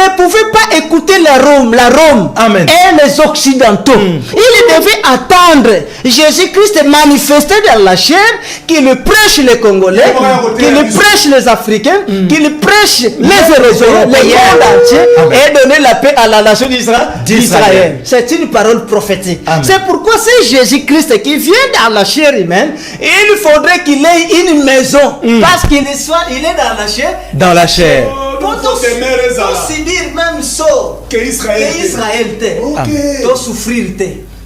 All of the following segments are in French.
ne pouvaient pas écouter la Rome Amen. et les Occidentaux. Ils devaient attendre Jésus-Christ manifesté dans la chair, qu'il prêche les Congolais, qu'il prêche les Africains, qu'il prêche les Européens, le monde entier, et donner la paix à la nation d'Israël. C'est une parole prophétique. C'est pourquoi c'est Jésus-Christ qui vient dans la chair humaine, il faudrait qu'il ait une maison, parce qu'il est dans la chair. Dans la chair. Pour subir même ça que Israël te to souffrir te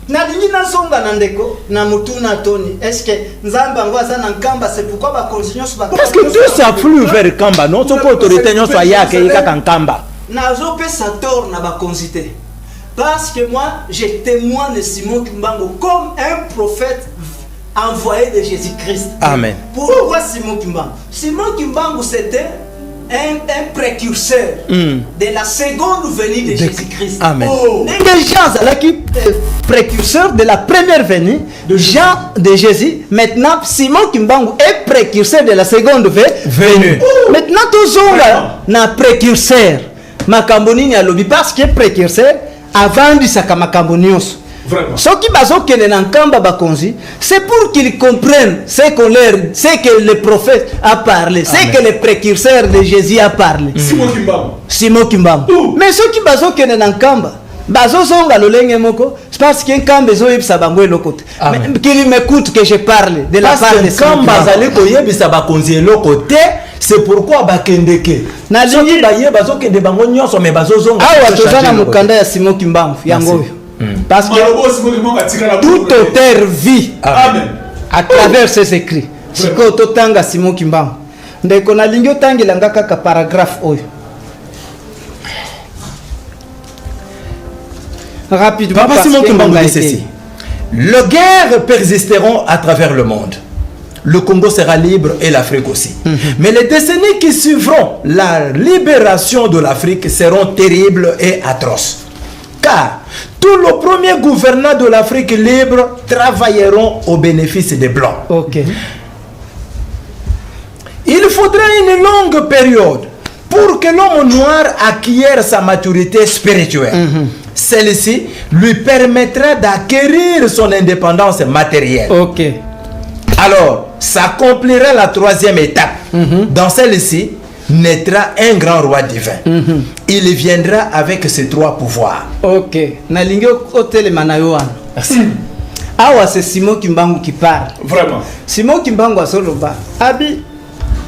na lingi na songa na ndeko na mutuna toni est-ce que nzamba ngwaza na nkamba c'est pourquoi ba continuer sur parce que tout ça flou vers kamba non so ko autorité non so ya ke ka nkamba na zo pe sa tor na ba consité parce que moi je témoigne de Simon Kimbangu comme un prophète envoyé de Jésus-Christ. Amen. Pourquoi Simon Kimbangu? Simon Kimbangu c'était un précurseur de la seconde venue de Jésus-Christ. Amen. Les gens là qui précurseur de la première venue de Jean de Jésus. Maintenant Simon Kimbangu est précurseur de la seconde venue. Maintenant tous on na précurseur makamboni ni alobi parce que précurseur avant du sakamakambonios. Ce qui bazokene na nkamba bakonzi, c'est pour qu'ils comprennent ce que le prophète a parlé, ce que le précurseur de Jésus a parlé. Simon Kimbangu. Mais ce qui bazokene na nkamba, bazozonga lolenge moko, c'est parce qu'un kamba zo yebisa bango elokote. Qu'il m'écoute que je parle de la part de Simon Kimbangu. Kamba zali ko yebisa bakonzi elokote. C'est pourquoi bakendeke. Na lingi baye bazokende bango nyonso mais bazozonga. Awa tozana mukanda ya Simon Kimbangu yango. Parce que tout auteur vit à travers ses écrits. Si ko totanga Simon Kimbangu. Ndeko na lingi otangela ngaka paragraphe oyo. Rapidement Papa Simon Kimbangu dit ceci. Les guerres persisteront à travers le monde. Le Congo sera libre et l'Afrique aussi. Mais les décennies qui suivront la libération de l'Afrique seront terribles et atroces. Car tous les premiers gouvernants de l'Afrique libre travailleront au bénéfice des Blancs. Il faudra une longue période pour que l'homme noir acquiert sa maturité spirituelle. Celle-ci lui permettra d'acquérir son indépendance matérielle. Alors, s'accomplira la troisième étape. Dans celle-ci, naîtra un grand roi divin. Il viendra avec ses trois pouvoirs. Nalingi otelema na yo wana. Awa c'est Simon Kimbangu qui parle. Vraiment. Simon Kimbangu asoloba. Abi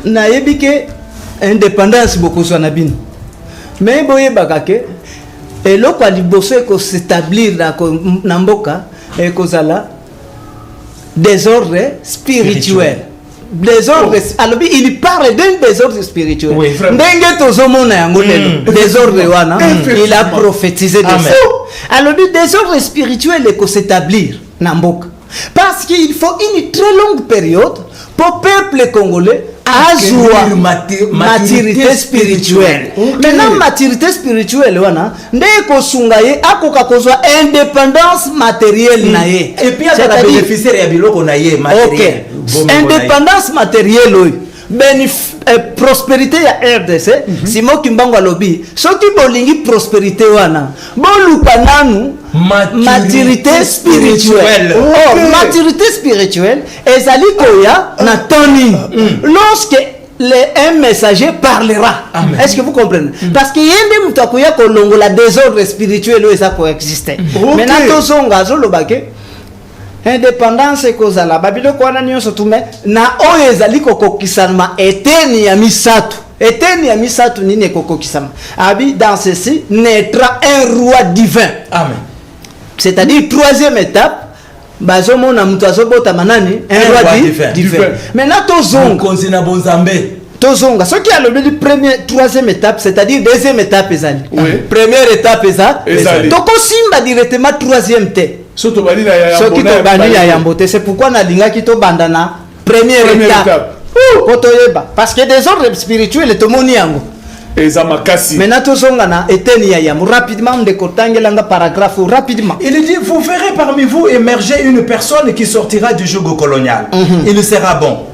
na yebike indépendance beaucoup so na bino. Mais boye bakake eloko aliboso ko s'établir na mboka e kozala désordre spirituel. Désordre, alors il parle d'un désordre spirituel. Ndenge tozomona yango lelo. Désordre wana, il a prophétisé de ça. Alors le désordre spirituel est qu'on s'établir na mboka. Parce qu'il faut une très longue période pour le peuple congolais avoir maturité spirituelle. Maintenant maturité spirituelle wana ndeko sungaye akoka kozwa indépendance matérielle na ye. Et puis ça la bénéficiaire ya biloko na ye matériel. Indépendance matérielle prospérité ya RDC. Simon Kimbangu alobi soki bolingi prospérité wana boluka nanu maturité spirituelle. Maturité spirituelle ezali koya na toni lorsque un messager parlera. Est-ce que vous comprenez? Parce que yende mutakoya kolongo la désordre spirituel où ça coexiste. Maintenant tozonga zolobake indépendance kozala babilo kwana nyonso tume na oyo ezali kokokisama eteni ya misatu. Eteni ya misatu nini kokokisama. Abi dans ceci naîtra un roi divin. Amen. C'est-à-dire troisième étape bazomona mutu azobota manani un roi divin. Maintenant tozonga konzina bonzambe. Tozonga ce qui a le premier troisième étape c'est-à-dire deuxième étape ezali. Première étape ezali. Toko simba directement troisième té. Soto bani na yambote, c'est pourquoi na linga ki to bandana première étape. Kotoyeba parce que des ordres spirituels to moni yango. Ezamakasi. Maintenant tozonga na eteni ya yamu rapidement de kotangelanga paragraphe rapidement. Il dit vous verrez parmi vous émerger une personne qui sortira du joug colonial. Il sera bon.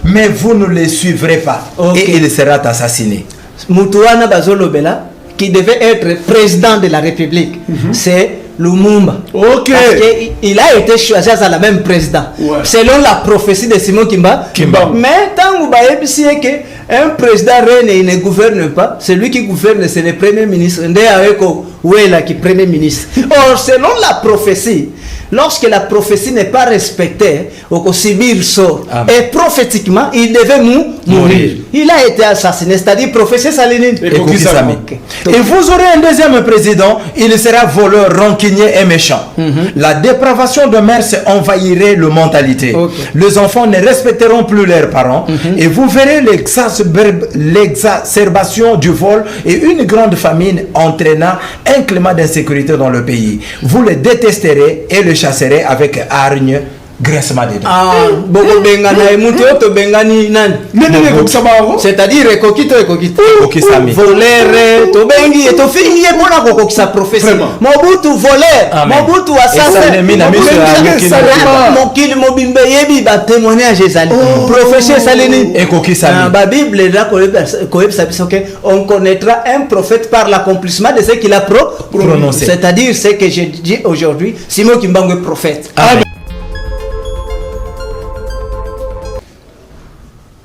Mais vous ne le suivrez pas et il sera assassiné. Mutuana bazolobela qui devait être président de la République, c'est Lumumba. Ok. Parce qu'il a été choisi à la même président. Ouais. Selon la prophétie de Simon Kimba. Mais tant que un président reine ne gouverne pas, celui qui gouverne c'est le premier ministre. Qui premier ministre. Or, selon la prophétie, lorsque la prophétie n'est pas respectée, on peut subir sort. Et prophétiquement, il devait mourir. Il a été assassiné, c'est-à-dire prophétie Saline. Et vous aurez un deuxième président, il sera voleur, rancunier et méchant. La dépravation de mœurs envahirait la mentalité. Les enfants ne respecteront plus leurs parents. Et vous verrez l'exacerbation du vol et une grande famine entraînant un climat d'insécurité dans le pays. Vous le détesterez et le chasserez avec hargne, graissement des dents. C'est-à-dire voleur, Mobutu voleur, Mobutu assassin, on connaîtra un prophète par l'accomplissement de ce qu'il a prononcé. C'est-à-dire ce que je dis aujourd'hui, Simon Kimbangu est prophète. Amen.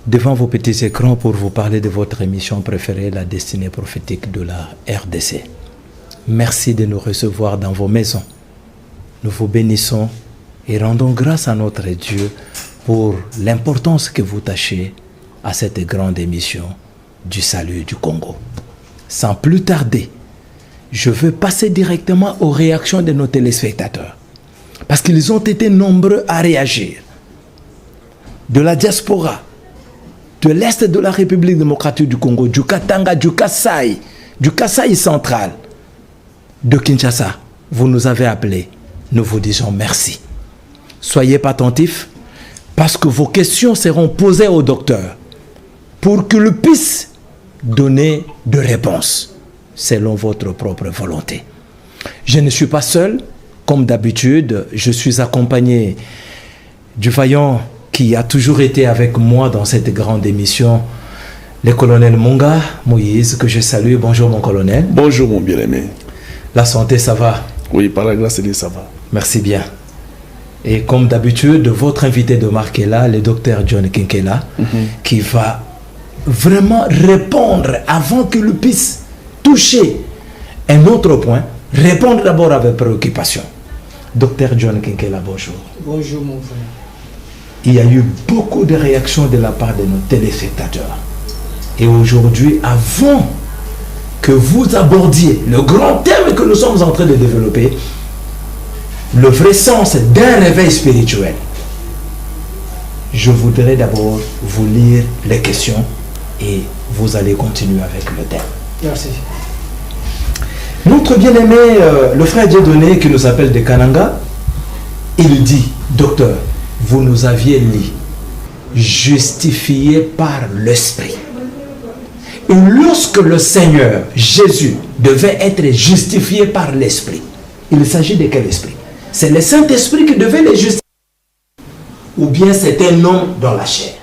Devant vos petits écrans pour vous parler de votre émission préférée, la destinée prophétique de la RDC. Merci de nous recevoir dans vos maisons. Nous vous bénissons et rendons grâce à notre Dieu pour l'importance que vous tachez à cette grande émission du salut du Congo. Sans plus tarder, je veux passer directement aux réactions de nos téléspectateurs parce qu'ils ont été nombreux à réagir. De la diaspora, de l'Est de la République démocratique du Congo, du Katanga, du Kasaï central, de Kinshasa, vous nous avez appelés. Nous vous disons merci. Soyez pas attentifs parce que vos questions seront posées au docteur pour qu'il puisse donner de réponses selon votre propre volonté. Je ne suis pas seul. Comme d'habitude, je suis accompagné du vaillant qui a toujours été avec moi dans cette grande émission, le colonel Munga Moïse, que je salue. Bonjour mon colonel. Bonjour mon bien-aimé. La santé, ça va? Oui, par la grâce de Dieu, ça va. Merci bien. Et comme d'habitude, votre invité de marque est là, le docteur John Kinkela, qui va vraiment répondre avant qu'il puisse toucher un autre point, répondre d'abord avec préoccupation. Docteur John Kinkela, bonjour. Bonjour mon frère. Il y a eu beaucoup de réactions de la part de nos téléspectateurs. Et aujourd'hui, avant que vous abordiez le grand thème que nous sommes en train de développer, le vrai sens d'un réveil spirituel, je voudrais d'abord vous lire les questions et vous allez continuer avec le thème. Merci. Notre bien-aimé, le frère Dieudonné qui nous appelle de Kananga, il dit, docteur, vous nous aviez dit, justifié par l'Esprit. Et lorsque le Seigneur Jésus devait être justifié par l'Esprit, il s'agit de quel esprit? C'est le Saint-Esprit qui devait le justifier? Ou bien c'est un homme dans la chair?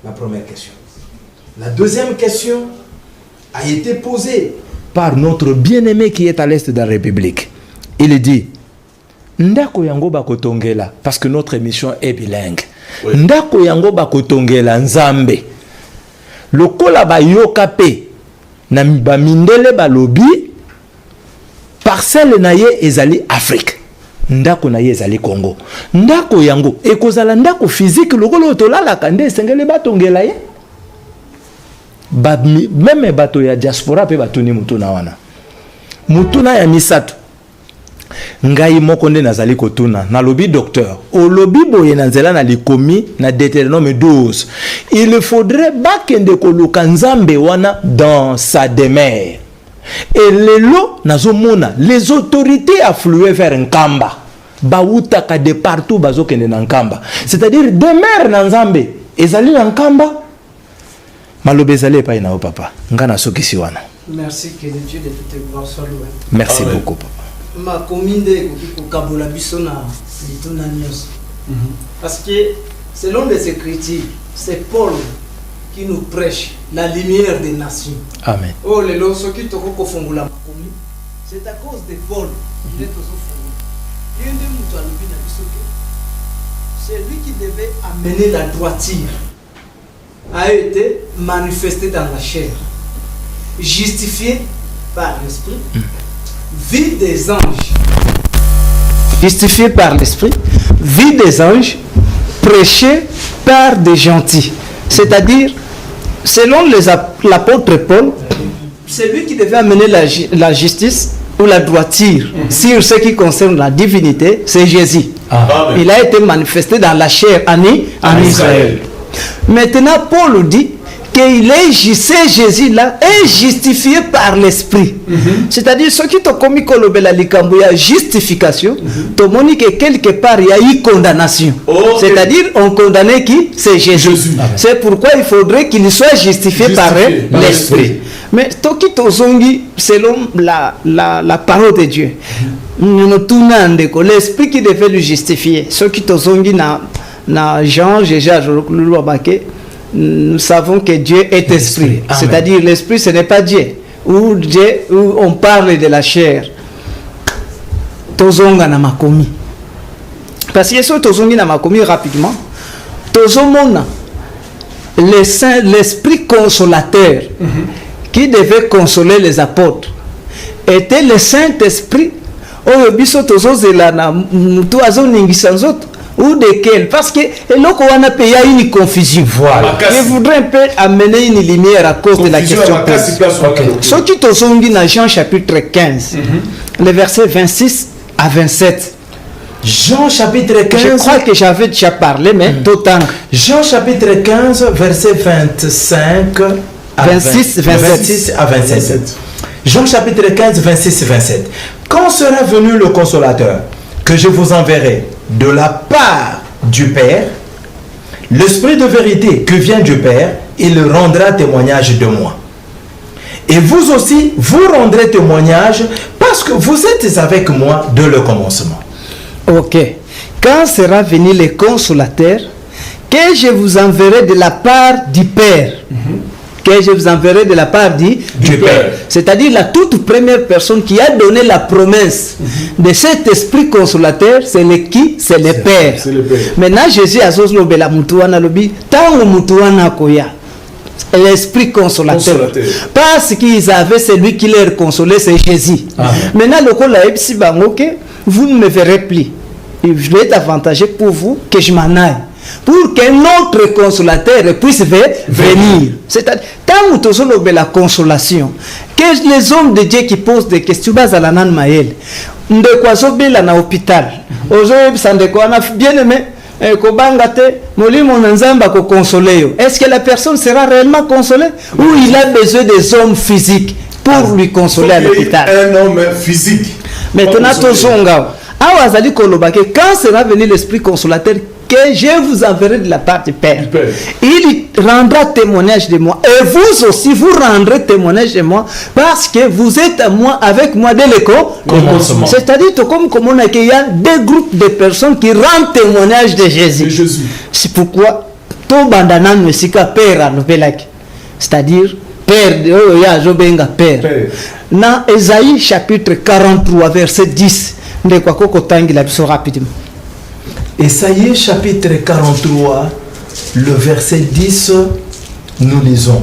La première question. La deuxième question a été posée par notre bien-aimé qui est à l'est de la République. Il dit, Ndako yango bakotongela, parce que notre émission est bilingue. Oui. Ndako yango bakotongela nzambe. Lokola ba yokape na bamindele balobi parcelle na ye ezali Afrique. Ndako na ye ezali Congo. Ndako yango ekozala ndako physique lokolo tolala kande sengele batongela ye. Même bato ya diaspora pe batuni mutuna wana. Mutuna ya misato. Ngai moko nde nazali kotuna na lobi docteur o lobi boye na nzela na likomi na Deutéronome 12 il faudrait bakende koluka nzambe wana dans sa demeure et lelo nazomona les autorités affluent vers Nkamba bautaka de partout bazokende na Nkamba, c'est-à-dire demeure na nzambe ezali na Nkamba malobe ezali pa ina o papa ngana sokisi wana. Merci, que le Dieu de toute gloire soit loué. Merci beaucoup papa. Ma commune de Kabola Bissona, parce que selon les Écritures, c'est Paul qui nous prêche la lumière des nations. Amen. Oh, les lots, ceux qui te refondent c'est à cause de Paul. C'est lui qui devait amener la droiture, a été manifesté dans la chair, justifié par l'esprit, vie des anges. Justifié par l'esprit, vie des anges, prêché par des gentils. C'est-à-dire, selon l'apôtre Paul, c'est lui qui devait amener la justice ou la droiture sur ce qui concerne la divinité, c'est Jésus. Amen. Il a été manifesté dans la chair en Israël. Maintenant, Paul dit qu'il est ce Jésus-là est justifié par l'esprit. C'est-à-dire, ceux qui ont commis la justification, tout le monde que quelque part il y a eu condamnation. C'est-à-dire, on condamnait qui? C'est Jésus. C'est pourquoi il faudrait qu'il soit justifié par l'esprit. Mais selon la parole de Dieu, l'esprit qui devait le justifier. Ceux qui na Jean, nous savons que Dieu est esprit. C'est-à-dire l'esprit, ce n'est pas Dieu. Où on parle de la chair. Tozonga na makomi. Parce que ce tozongi na makomi rapidement. Tozomona l'esprit consolateur qui devait consoler les apôtres était le Saint-Esprit. Oh, biso tozozela na mutu azoningisa nzoto. Ou de quel? Parce que il y a une confusion. Voilà. Je voudrais un peu amener une lumière à cause de la question. Ce qui est dans Jean chapitre 15, le verset 26 à 27. Jean chapitre 15. Je crois que j'avais déjà parlé, mais d'autant. Jean chapitre 15, verset 25 à 26 à 27. Jean chapitre 15, 26 et 27. Quand sera venu le consolateur, que je vous enverrai de la part du Père, l'Esprit de vérité que vient du Père, il rendra témoignage de moi. Et vous aussi, vous rendrez témoignage parce que vous êtes avec moi de le commencement. Ok. Quand sera venu le consolateur, que je vous enverrai de la part du Père. Que je vous enverrai de la part du Père. C'est-à-dire la toute première personne qui a donné la promesse de cet esprit consolateur, c'est le qui? C'est le Père. Maintenant, Jésus a dit la mutuana lobi, tant mutuana koya. L'esprit consolateur. Parce qu'ils avaient celui qui leur consolait, c'est Jésus. Maintenant, le col a epsi bangoke, vous ne me verrez plus. Je vais être avantagé pour vous que je m'en aille. Pour qu'un autre consolateur puisse venir. C'est-à-dire, tant que nous la consolation, que les hommes de Dieu qui posent des questions, bazalanan maël, de quoi s'obéla na hôpital, aujourd'hui, ça de quoi on a bien aimé, est-ce que la personne sera réellement consolée ou il a besoin des hommes physiques pour lui consoler à l'hôpital? Un homme physique. Maintenant, quand sera venu l'esprit consolateur, que je vous enverrai de la part du Père. Il rendra témoignage de moi. Et vous aussi, vous rendrez témoignage de moi parce que vous êtes à moi, avec moi dès le commencement. C'est-à-dire, comme on a qu'il y a deux groupes de personnes qui rendent témoignage de Jésus. C'est pourquoi tout bandana ne s'y Père à c'est-à-dire Père, Père. Dans Ésaïe chapitre 43, verset 10, de quoi tangi la rapidement. Ésaïe chapitre 43, le verset 10, nous lisons.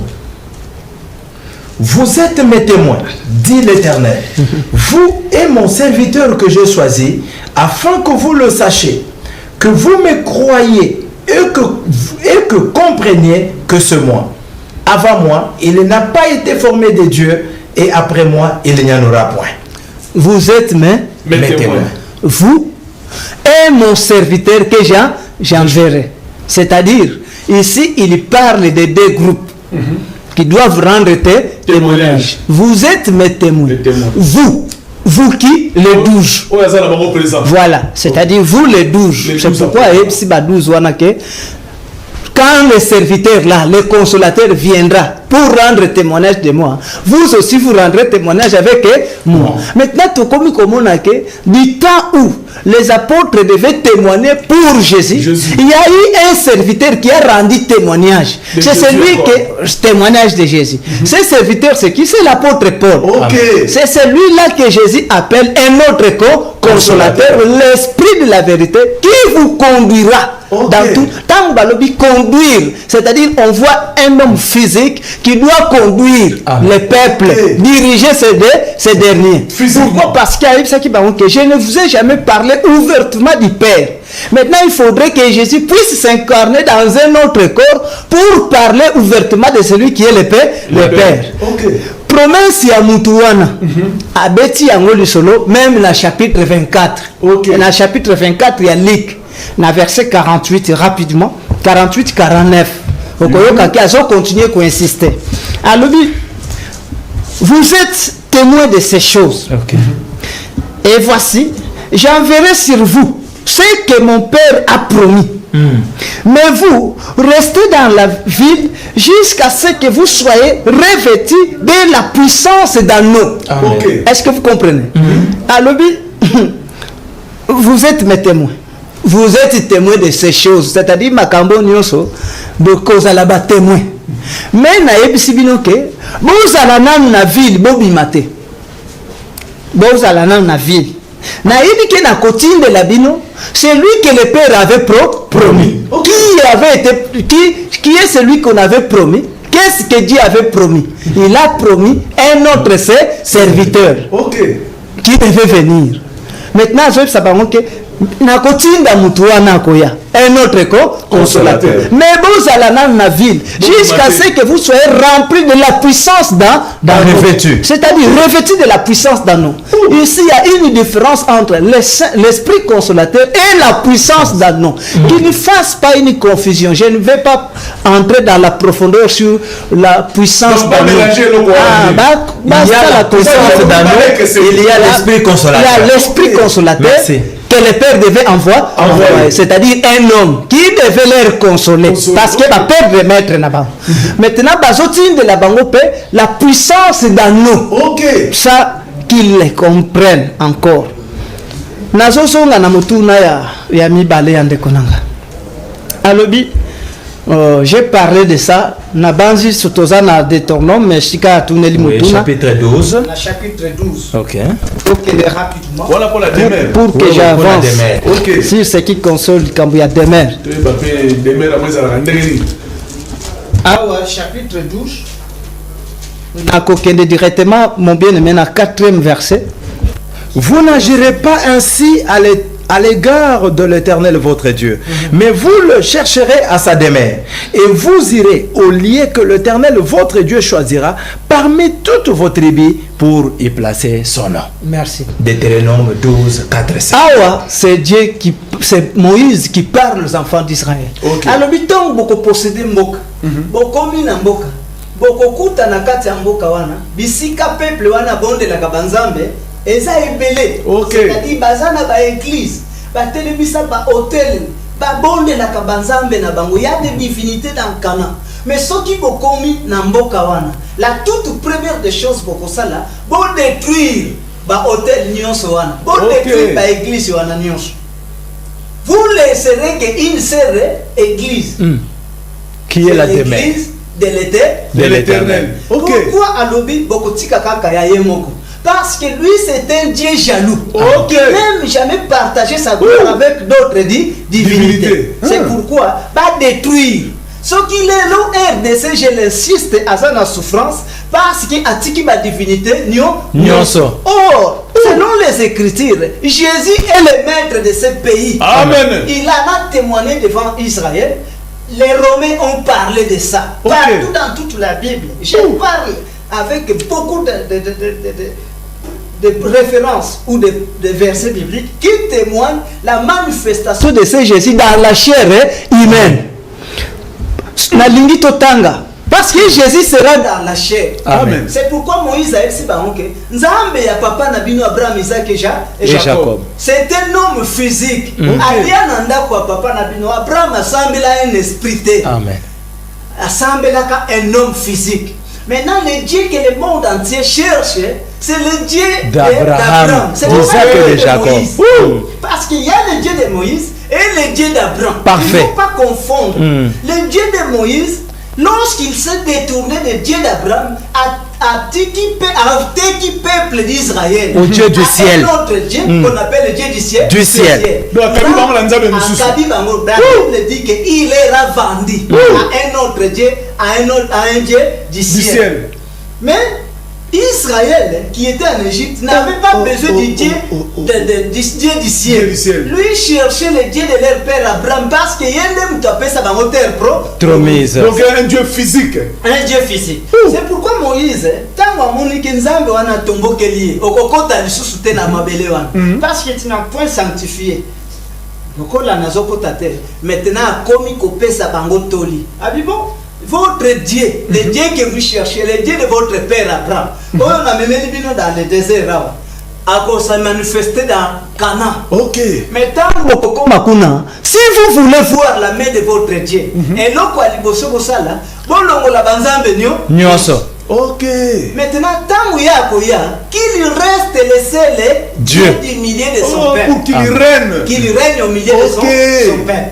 Vous êtes mes témoins, dit l'Éternel, vous et mon serviteur que j'ai choisi, afin que vous le sachiez, que vous me croyez et que compreniez que c'est moi. Avant moi, il n'a pas été formé de Dieu, et après moi, il n'y en aura point. Vous êtes mes témoins. Vous et mon serviteur que j'enverrai. C'est-à-dire, ici, il parle de deux groupes qui doivent rendre témoignage. Vous êtes mes témoins. Vous qui? Les 12. Voilà. C'est-à-dire, vous les 12. C'est pourquoi, si 12, quand le serviteur là, le consolateur viendra pour rendre témoignage de moi, vous aussi vous rendrez témoignage avec moi. Maintenant, tout comme on a que du temps où les apôtres devaient témoigner pour Jésus, il y a eu un serviteur qui a rendu témoignage. C'est celui qui témoignage de Jésus. Ce serviteur, c'est qui? C'est l'apôtre Paul. C'est celui-là que Jésus appelle un autre consolateur, l'esprit de la vérité, qui vous conduira dans tout. Tant que conduire, c'est-à-dire on voit un homme physique qui doit conduire le peuple, diriger ces derniers. Pourquoi? Parce qu'il y a ce qui que je ne vous ai jamais parlé ouvertement du Père. Maintenant, il faudrait que Jésus puisse s'incarner dans un autre corps pour parler ouvertement de celui qui est le Père. Promesse ya mutuwana abeti yango lisolo même dans chapitre 24. Dans chapitre 24 il y a Luc, dans verset 48 rapidement, 48-49. Okoyoka ki azo continuer ko insister. Alors vous êtes témoins de ces choses. Et voici, j'enverrai sur vous ce que mon Père a promis. Mais vous, restez dans la ville jusqu'à ce que vous soyez revêtus de la puissance d'Anneau. Est-ce que vous comprenez? Alors, vous êtes mes témoins. Vous êtes témoins de ces choses. C'est-à-dire, Makambo Nyonso, de cause à la bas témoin. Mais, naïb Sibinoke, vous allez dans la ville, Bobimate. Vous allez dans la ville. Naïbi qui n'a cotine de la bino, c'est lui que le Père avait promis. Qui est celui qu'on avait promis? Qu'est-ce que Dieu avait promis? Il a promis un autre serviteur qui devait venir. Maintenant, je sais pas que na kotinda mutuana koya un autre consolateur. Mais vous allez dans la ville jusqu'à ce que vous soyez remplis de la puissance dans revêtu. C'est-à-dire revêtu de la puissance dans nous. Ici, il y a une différence entre l'esprit consolateur et la puissance dans nous. Qu'il ne fasse pas une confusion. Je ne vais pas entrer dans la profondeur sur la puissance dans nous. Il y a la puissance dans nous, il y a l'esprit consolateur. Il y a l'esprit consolateur que le Père devait envoyer. C'est-à-dire un homme qui devait leur consoler. Parce que la Père devait mettre là-bas. Maintenant, de la puissance dans nous. Ça, qu'ils les comprennent encore. Nazosonga na mutuna ya mibale ande konanga. Alobi, j'ai parlé de ça. Nabanzi sotoza na détournement, mais chika tuneli mutuna. Chapitre 12. Na chapitre 12. Ok. Rapidement. Voilà pour la demeure. Pour que j'avance sur ce qui console Kambuya demeure. Awa chapitre 12. Nakokende directement mon bien-aimé na 4e verset. Vous n'agirez pas ainsi à l'égard de l'Éternel votre Dieu, mais vous le chercherez à sa demeure, et vous irez au lieu que l'Éternel votre Dieu choisira parmi toutes vos tribus pour y placer son nom. Merci. Deutéronome 12, 4, 5. Awa, c'est Dieu c'est Moïse qui parle aux enfants d'Israël. Alors, biton beaucoup posséder mboka, beaucoup mina mboka, beaucoup kuta na kati ya mboka wana, bisika peuple wana bonde la kabanzambe. Et ça est belé. C'est-à-dire, bazana ba église, ba télévisa ba hôtel, ba bonde la kabanzambe na bango. Il y a des divinités dans Cana. Mais ce qui vous commis na mboka wana, la toute première des choses pour ça là, bon détruire ba hôtel nyonso wana, bon détruire ba église wana nyonso. Vous laisserez qu'une seule église. Qui est la demeure de l'Éternel. Pourquoi à l'obi bokotika kaka ya yemoko? Parce que lui, c'est un Dieu jaloux. Qui n'aime jamais partager sa gloire avec d'autres divinités. C'est pourquoi, pas détruire. Ce qu'il est là, RDC, je l'insiste, à sa souffrance, parce qu'il a tiki ma divinité, nyonso. Or, selon les Écritures, Jésus est le maître de ce pays. Amen. Il en a témoigné devant Israël. Les Romains ont parlé de ça. Partout dans toute la Bible. Je parle avec beaucoup de références ou de versets bibliques qui témoignent la manifestation de ce Jésus dans la chair humaine. Nalingi totanga Parce que Jésus sera dans la chair. Amen. C'est pourquoi Moïse a dit que Nzambe ya papa Nabino Abraham, Isaac et Jacob. C'est un homme physique. Alia nanda kwa papa Nabino Abraham assemble un esprit. Amen. Assemble un homme physique. Maintenant, le Dieu que le monde entier cherche, c'est le Dieu d'Abraham. C'est pour ça que de Jacob. Parce qu'il y a le Dieu de Moïse et le Dieu d'Abraham. Parfait. Il ne faut pas confondre. Le Dieu de Moïse, lorsqu'il s'est détourné du Dieu d'Abraham, a équipé peuple d'Israël. Au Dieu du ciel. Un autre Dieu qu'on appelle le Dieu du ciel. Du ciel. Donc, la Bible dit qu'il est vendu à un autre Dieu, à un Dieu du ciel. Mais Israël, qui était en Égypte, n'avait pas besoin du Dieu du ciel. Lui cherchait le Dieu de leur père Abraham parce qu'il y a un tapé ça dans votre terre promise. Donc un Dieu physique. Un Dieu physique. C'est pourquoi Moïse, tant que Monique Nzambe wana tombo kelié, okokota lisusu te na mabele wana. Parce que tu n'as point sanctifié. Lokola nazokota te. Maintenant komi kopesa bango toli. Abibo votre Dieu, le Dieu que vous cherchez, le Dieu de votre père Abraham. On a mené dans le désert. À cause de manifester dans Canaan. Ok. Mais tant si vous voulez voir la main de votre Dieu, et là quoi liboso bosala, bolongo la banzambe Nyoso. Ok. Maintenant tant qu'il qu'il reste laissé le Dieu du milieu de son père. Pour qu'il règne. Qu'il règne au milieu de son père.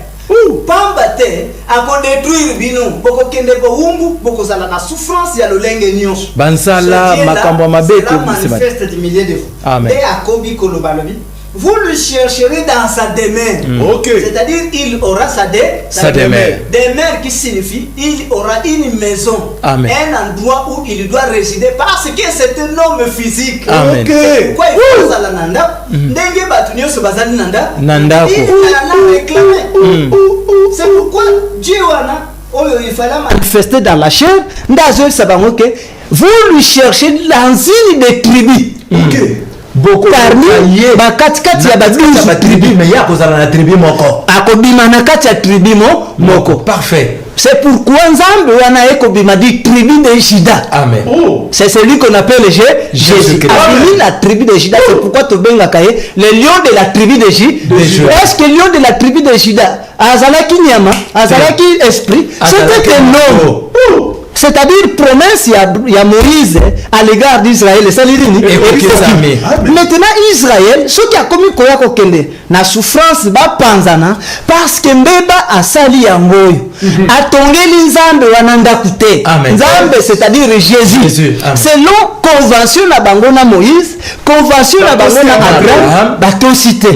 Pambate a détruire bino boko kende bo wumbu boko zala na souffrance ya lolenge nyonso bansala makambo mabeko manifeste du milieu de vous. Amen. Et akobi kolobalobi vous le chercherez dans sa demeure. Ok. C'est-à-dire il aura sa demeure. Demeure qui signifie il aura une maison. Amen. Un endroit où il doit résider parce que c'est un homme physique. Amen. Ok. Pourquoi il faut zala nanda ndenge batu nyonso bazali nanda Nandako. il a réclamé. C'est pourquoi Dieu il fallait manifester dans la chair. Vous lui cherchez dans une des tribus. Beaucoup parmi bakatikati ya tribu mais ya kozala na tribu moko. Akobima na kati ya tribu moko. Parfait. C'est pourquoi Nzambe wana ekobima di tribu de Juda. Amen. C'est celui qu'on appelle Jésus. Abimi la tribu de Juda. C'est pourquoi Tobenga Kaye, le lion de la tribu de Juda. Est-ce que le lion de la tribu de Juda azalaki nyama, azalaki esprit, c'était un homme. C'est-à-dire promesse il y a Moïse à l'égard d'Israël. Maintenant Israël, ce qui a commis koya kokende na souffrance ba panzana parce que mbeba asali yangoyo atongeli Nzambe wananda kute. Nzambe c'est-à-dire Jésus. Selon convention na bango na Moïse, convention na bango na Abraham, baton cité.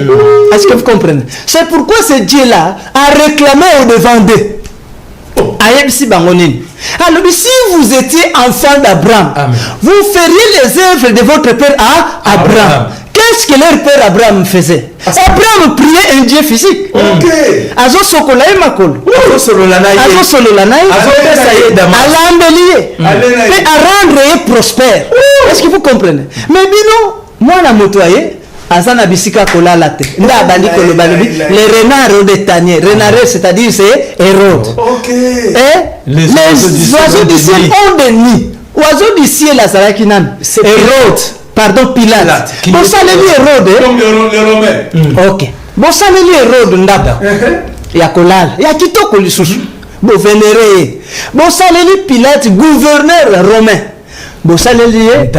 Est-ce que vous comprenez? C'est pourquoi ce Dieu-là a réclamé au devant d'eux. Alors si vous étiez enfant d'Abraham, vous feriez les œuvres de votre père à Abraham. Qu'est-ce que leur père Abraham faisait? Abraham priait un Dieu physique. Azo sokolaye makolo. Azo sololanaye. Alambeliye. Mais à rendre prospère. Est-ce que vous comprenez? Mais bino, moi la motoye. Azana bisika kolala te. Nda bandi kolobalobi les renards de tanier. Renard c'est-à-dire c'est Hérode. Les oiseaux du ciel ont des nids. Oiseaux du ciel azalaki nan. Hérode. Pardon Pilate. Bon ça les Hérode. Comme les Romains. OK. Bon ça les Hérode ndaba. Ya kolala. Ya kitoko lisusu. Bo vénéré. Bon ça les Pilate gouverneur romain. Bon ça les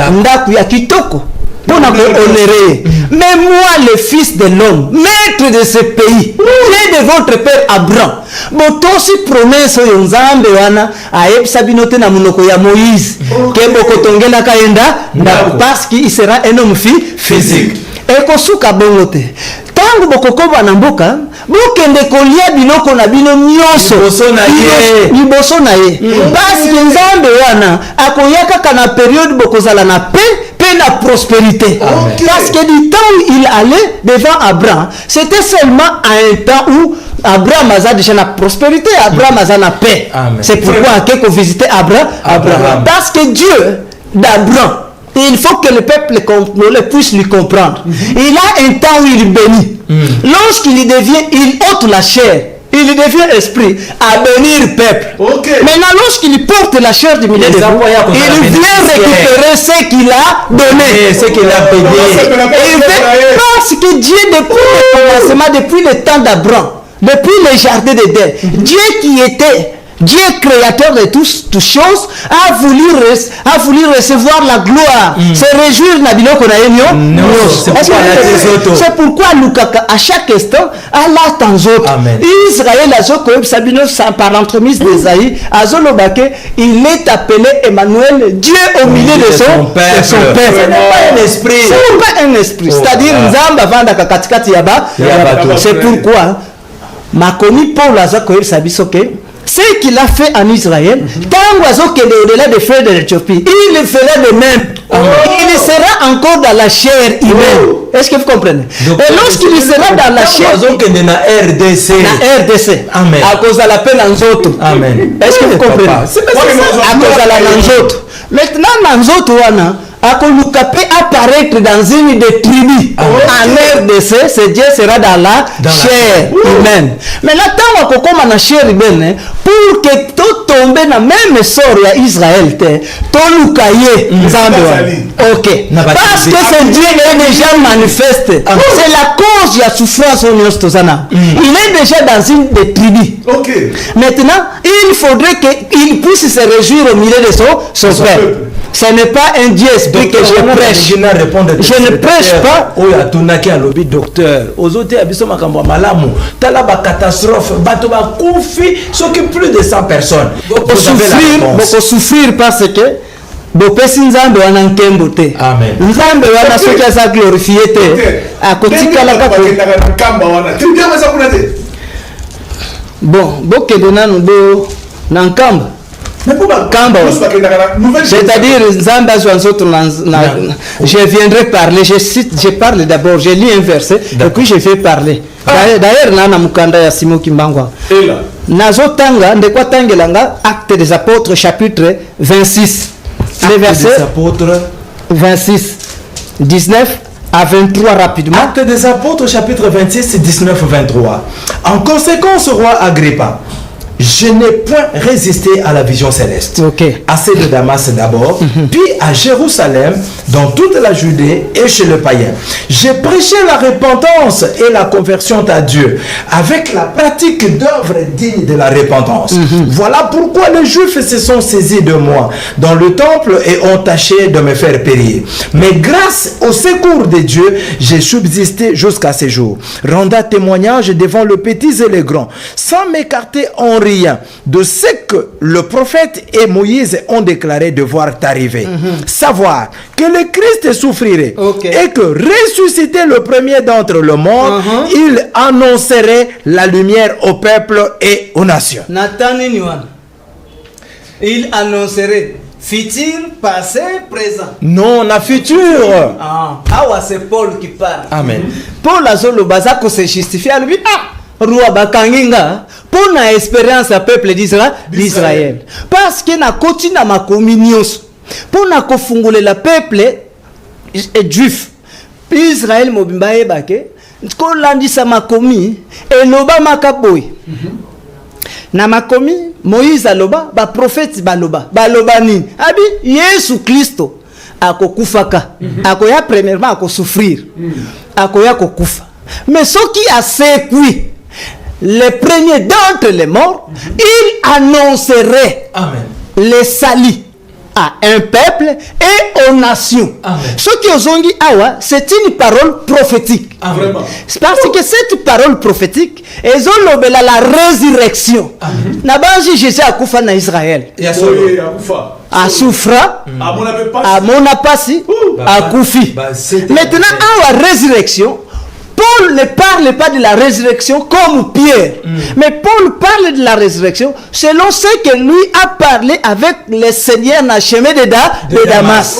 ndaku ya kitoko. Pour honorer. Mais moi, le fils de l'homme, maître de ce pays, né de votre père Abraham, bon, aussi promesse au Nzambe wana, aeb sabinote na munoko ya Moïse, que bokotongela kaenda, parce qu'il sera un homme physique. Et kosuka bongote. Tangu bokokoba na mboka, bokende kolia biloko na bino nyonso. Liboso na ye. Parce que Nzambe wana, akoyaka kana période bokozala na paix, la prospérité. Parce que du temps où il allait devant Abraham, c'était seulement à un temps où Abraham a déjà la prospérité, Abraham a la paix. C'est pourquoi quelqu'un visitait Abraham. Parce que Dieu d'Abraham, il faut que le peuple puisse lui comprendre. Il a un temps où il bénit. Lorsqu'il devient, il ôte la chair. il devient esprit à bénir peuple. Ok. Maintenant, lorsqu'il porte la chair du milieu des eaux, il vient récupérer ce qu'il a donné. Ce qu'il a payé. Et parce que Dieu, depuis le commencement, depuis le temps d'Abraham, depuis le jardin d'Éden, Dieu qui était Dieu créateur de toutes choses a voulu recevoir la gloire, se réjouir na biloko na yenyo. C'est pourquoi Lukaka à chaque instant Allah tanzoto. Israël azoko sabino par l'entremise d'Esaïe azolobake, il est appelé Emmanuel, Dieu au milieu de son peuple. Ce n'est pas un esprit. Ce n'est pas un esprit. C'est-à-dire Nzamba vanda katikati yaba. C'est pourquoi Makoni Paul azako sabisoke. Ce qu'il a fait en Israël, tant oiseau qu'il est au-delà des feux de l'Éthiopie, il le fera de même. Il sera encore dans la chair humaine. Est-ce que vous comprenez? Et lorsqu'il sera dans la chair humaine, RDC, à cause de l'appel en Zoto. Est-ce que vous comprenez? À cause de la Nanzoto. Maintenant, Nanzoto, Akolukape apparaître dans une des tribus en RDC, ce Dieu sera dans la chair humaine. Maintenant, tant qu'on commence dans la chair humaine, pour que tout tombe dans le même sort à Israël, tout nous cailler, ok. Parce que ce Dieu est déjà manifesté. C'est la cause de la souffrance au Nostosana. Il est déjà dans une des tribus. Maintenant, il faudrait qu'il puisse se réjouir au milieu de son peuple. Ce n'est pas un Dieu esprit que je prêche. Je ne prêche pas. Docteur, aux autres, catastrophe, plus de 100 personnes. Beaucoup souffrir parce que bopesi nzambe wana nkembo te. Amen. Nzambe wana soki asa glorifié te. Akotikala kako. Bon, bokende nanu bo na nkamba. C'est-à-dire, je viendrai parler, je parle d'abord, je lis un verset, et puis je vais parler. D'ailleurs, Nana Mukanda Yasimo Kimbangwa. Nazotanga, ndekwa tangelanga, Acte des Apôtres, chapitre 26. Le verset 26, 19 à 23 rapidement. Acte des Apôtres, chapitre 26, 19 à 23. En conséquence, roi Agrippa, je n'ai point résisté à la vision céleste. À celle de Damas d'abord, puis à Jérusalem, dans toute la Judée et chez le païen. J'ai prêché la repentance et la conversion à Dieu, avec la pratique d'œuvres dignes de la repentance. Voilà pourquoi les Juifs se sont saisis de moi dans le temple et ont tâché de me faire périr. Mais grâce au secours de Dieu, j'ai subsisté jusqu'à ce jour, rendant témoignage devant les petits et les grands, sans m'écarter en rien de ce que le prophète et Moïse ont déclaré devoir arriver. Savoir que le Christ souffrirait et que ressuscité le premier d'entre le morts, il annoncerait la lumière au peuple et aux nations. Il annoncerait futur, passé, présent. Non, la future. Ah, c'est Paul qui parle. Amen. Paul a le bazako se justifie à lui. Roi Bakanginga pour na expérience à peuple d'Israël. Parce que na continue ma communion pour na kofungule la peuple juif. Israël mobimba ebake ko landisa makomi eloba makaboy. Na makomi Moïse aloba ba prophète baloba nini abi Yesu Kristo akokufaka akoya premièrement akosouffrir akoya kokufa mais ce qui a sécuit le premier d'entre les morts, il annoncerait le salut à un peuple et aux nations. Ce qui ont dit, c'est une parole prophétique. Parce que cette parole prophétique, ils ont la résurrection. N'abanji Jésus a koufa na Israël. A souffra, a monapasi, a koufi. Maintenant, à la résurrection, Paul ne parle pas de la résurrection comme Pierre, mais Paul parle de la résurrection selon ce que lui a parlé avec le Seigneur dans le chemin de Damas.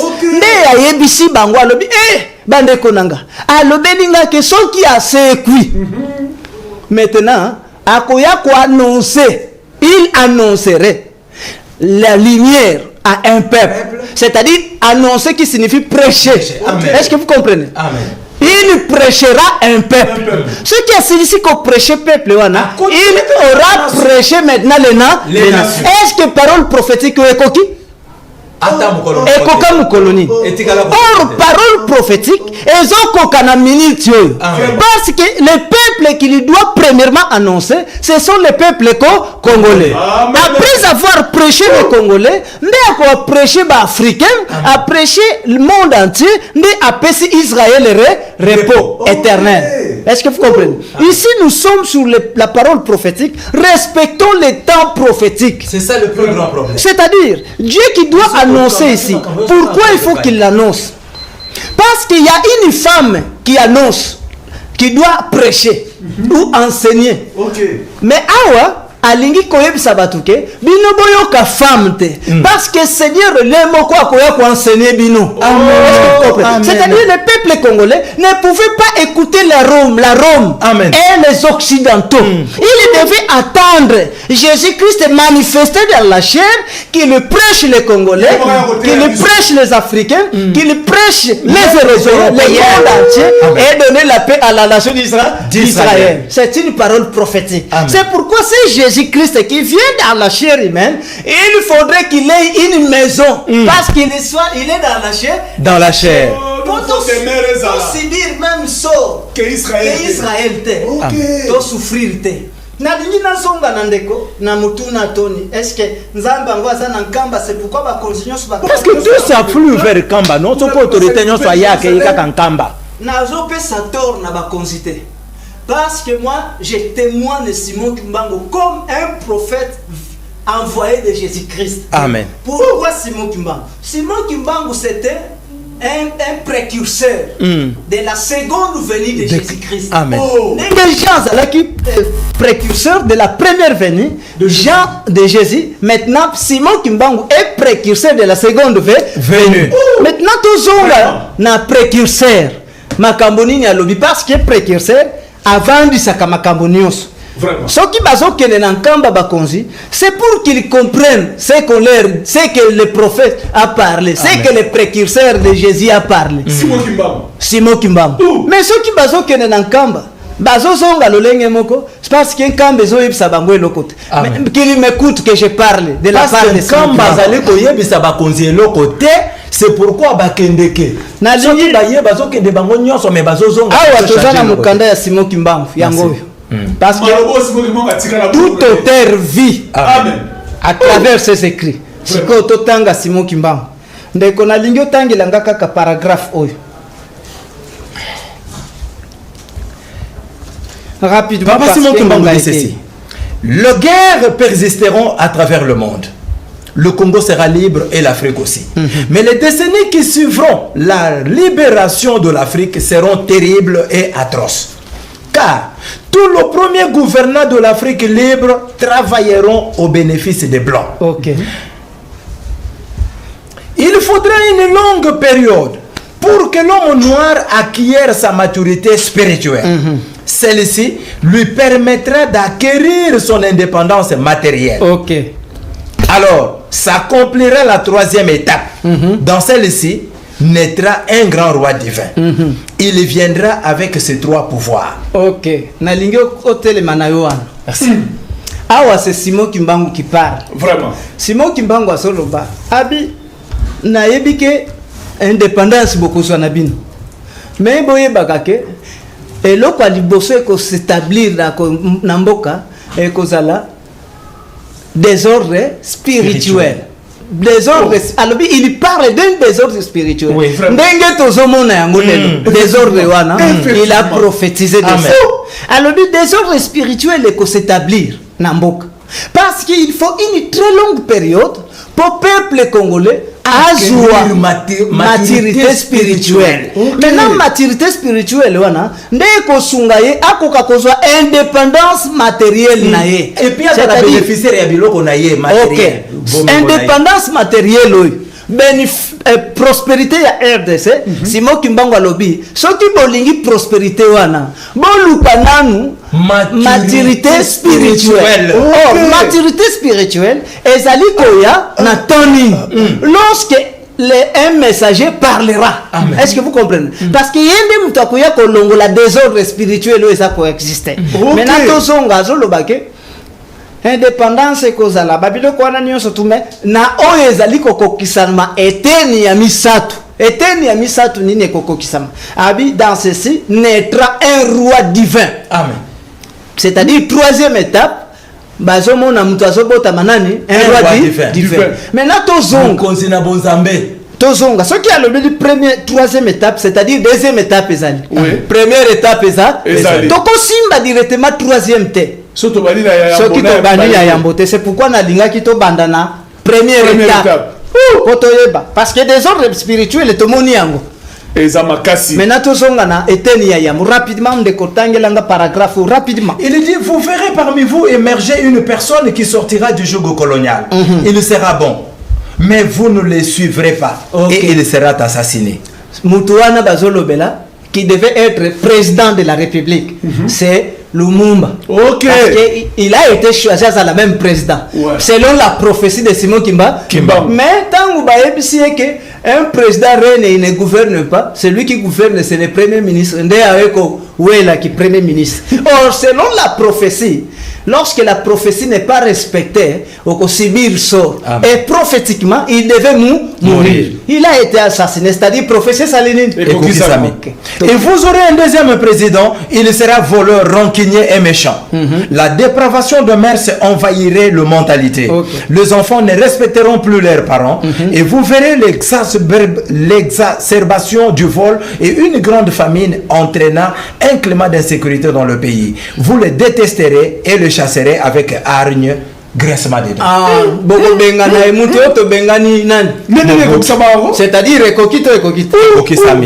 Maintenant, il annoncerait la lumière à un peuple, c'est-à-dire annoncer qui signifie prêcher. Est-ce que vous comprenez? il prêchera un peuple. Ce qui est ici qu'on prêchait peuple, il aura prêché maintenant les nations. Est-ce que parole prophétique est coquille? Or, parole prophétique, ils ont qu'à minute. Parce que les peuples qu'il doit premièrement annoncer, ce sont les peuples congolais. Après avoir prêché les Congolais, mais avoir prêché les Africains, à prêcher le monde entier, mais à prêcher Israël le repos éternel. Est-ce que vous comprenez? Ici, nous sommes sur la parole prophétique. Respectons les temps prophétiques. C'est ça le plus grand problème. C'est-à-dire, Dieu qui doit annoncer ici. Pourquoi il faut qu'il l'annonce? Parce qu'il y a une femme qui annonce, qui doit prêcher ou enseigner. Mais awa, alingi koyebisa batuke bino boyoka femme te parce que Seigneur le moko akoya ko enseigner bino. C'est-à-dire le peuple congolais ne pouvait pas écouter la Rome et les occidentaux. Il devait attendre Jésus-Christ manifesté dans la chair, qu'il prêche les Congolais, qu'il prêche les Africains, qu'il prêche les Européens, le monde entier et donner la paix à la nation d'Israël. C'est une parole prophétique. C'est pourquoi c'est Jésus-Christ qui vient dans la chair humaine, il faudrait qu'il ait une maison parce qu'il est dans la chair. Dans la chair. Pour subir même sort que Israël te souffrir te. Nalingi nazonga nandeko na mutuna toni. Est-ce que nzamba ngwaza na nkamba c'est pourquoi ba continuer sur ba. Parce que tout ça flou vers Kamba, non? Son autorité non soit ya ke yaka Kamba. Nazo pe sator na ba consité. Parce que moi, je témoigne de Simon Kimbangu comme un prophète envoyé de Jésus-Christ. Amen. Pourquoi Simon Kimbangu? Simon Kimbangu, c'était un précurseur de la seconde venue de Jésus-Christ. Amen. Jean Zalaki, précurseur de la première venue de Jean de Jésus. Maintenant, Simon Kimbangu est précurseur de la seconde venue. Maintenant, tous ont un précurseur. Makamboni a lobby parce que précurseur. Avant du sakamakambo nyonso. Ce qui bazo kene na nkamba bakonzi, c'est pour qu'ils comprennent ce que le prophète a parlé, ce que le précurseur de Jésus a parlé. Simon Kimbangu. Mais ce qui bazo kene na nkamba, bazo zonga lolenge moko, c'est parce que nkamba zo yebisa bango elokote. Qu'il m'écoute que je parle de la part de Simon Kimbangu. Bazali ko yebisa bakonzi elokote. C'est pourquoi bakendeke. Na lingi baye bazokende bango nyonso mais bazozonga. Awa tozana mukanda ya Simon Kimbangu yango. Parce que tout auteur vit à travers ses écrits. Siko totanga Simon Kimbangu. Ndeko na lingi otangela ngaka ka paragraphe oyo. Rapidement. Papa Simon Kimbangu dit ceci. Les guerres persisteront à travers le monde. Le Congo sera libre et l'Afrique aussi. Mais les décennies qui suivront la libération de l'Afrique seront terribles et atroces. Car tous les premiers gouvernants de l'Afrique libre travailleront au bénéfice des Blancs. Il faudra une longue période pour que l'homme noir acquiert sa maturité spirituelle. Celle-ci lui permettra d'acquérir son indépendance matérielle. Alors, s'accomplira la troisième étape. Dans celle-ci, naîtra un grand roi divin. Il viendra avec ses trois pouvoirs. Nalingi hôtel Manayoan. Awa c'est Simon Kimbangu qui parle. Vraiment. Simon Kimbangu asoloba. Abi na yebike indépendance beaucoup sur nabino. Mais boye bakake eloko aliboso ko s'établir na mboka e kozala désordre spirituel. Désordre, alors il parle d'un désordre spirituel. Désordre wana, il a prophétisé de ça. Alors désordre spirituel est qu'on s'établir Namboka. Parce qu'il faut une très longue période pour le peuple congolais avoir maturité spirituelle. Maintenant, maturité spirituelle, ndeko sungaye akoka kozwa indépendance matérielle naye. Et puis il y a la bénéficiaire ya biloko naye matériel. Indépendance matérielle prospérité ya RDC, Simon Kimbangu alobi, soki bolingi prospérité wana, boluka nanu maturité spirituelle. Maturité spirituelle ezali koya na toni. Lorsque un messager parlera. Est-ce que vous comprenez? Parce qu'il y a des mutakuya kolongo la désordre spirituel où ça coexiste. Maintenant tout son gazo le baquet. Indépendance cause la Babylone quoi na nyonso tout mais na oyo ezali kokokisama eteni ya misatu. Eteni ya misatu nini kokokisama. Abi dans ceci naîtra un roi divin. Amen. C'est-à-dire troisième étape bazomona mutu azobota manani un roi divin. Maintenant tozonga ce qui a le premier troisième étape c'est-à-dire deuxième étape ezali. Première étape ezali. Toko simba directement troisième té. Soki tobani ya yambote c'est pourquoi na linga ki to bandana première étape. Kotoyeba parce que des ordres spirituels tomoni yango. Maintenant tozonga na eteni ya yamu rapidement de kotangelanga paragraphe rapidement. Il dit vous verrez parmi vous émerger une personne qui sortira du joug colonial. Il sera bon mais vous ne le suivrez pas et il sera assassiné. Mutuana bazolobela qui devait être président de la République. C'est Lumumba. Parce qu'il a été choisi à la même président. Selon la prophétie de Simon Kimba. Mais tant que un président il ne gouverne pas, celui qui gouverne c'est le premier ministre. Qui premier ministre. Or, selon la prophétie, lorsque la prophétie n'est pas respectée, au subir sort. Et prophétiquement, il devait mourir. Il a été assassiné, c'est-à-dire prophétie Salinine. Et vous aurez un deuxième président, il sera voleur, rancunier et méchant. La dépravation de mœurs envahirait la mentalité. Les enfants ne respecteront plus leurs parents. Et vous verrez l'exacerbation du vol et une grande famine entraînant un climat d'insécurité dans le pays. Vous le détesterez et le chasserez avec hargne, grincement des dents. C'est-à-dire ekokito